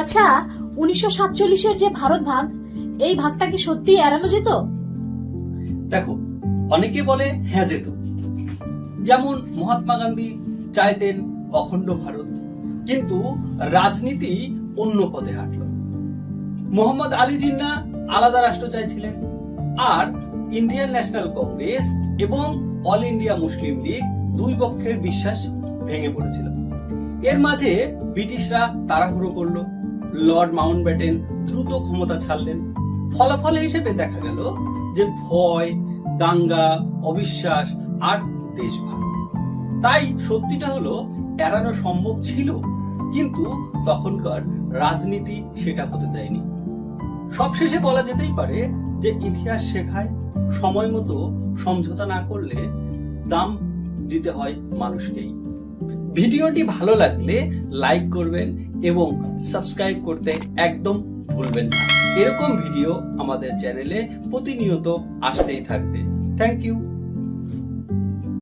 আচ্ছা, 1947-এর যে ভারত ভাগ, এই ভাগটা কি সত্যি এড়ানো যেত? দেখো, অনেকে বলে হ্যাঁ যেত। যেমন মহাত্মা গান্ধী চাইতেন অখণ্ড ভারত, কিন্তু রাজনীতি অন্য পথে হাঁটল। মোহাম্মদ আলী জিন্নাহ আলাদা রাষ্ট্র চাইছিলেন, আর ইন্ডিয়ান ন্যাশনাল কংগ্রেস এবং অল ইন্ডিয়া মুসলিম লীগ দুই পক্ষের বিশ্বাস ভেঙে পড়েছিল। এর মাঝে ব্রিটিশরা তাড়াহুড়ো করলো, লর্ড মাউন্টব্যাটেন দ্রুত ক্ষমতা ছাড়লেন। ফলাফল হিসেবে দেখা গেল যে ভয়, দাঙ্গা, অবিশ্বাস আর দেশভাগ। তাই সত্যিটা হলো এড়ানো সম্ভব ছিল, কিন্তু তখনকার রাজনীতি সেটা হতে দেয়নি। সবশেষে বলা যেতেই পারে যে ইতিহাস শেখায় সময় মতো সমঝোতা না করলে দাম দিতে হয় মানুষকেই। ভিডিওটি ভালো লাগলে লাইক করবেন এবং সাবস্ক্রাইব করতে একদম ভুলবেন না। এরকম ভিডিও আমাদের চ্যানেলে প্রতিনিয়ত আসতেই থাকবে। Thank you.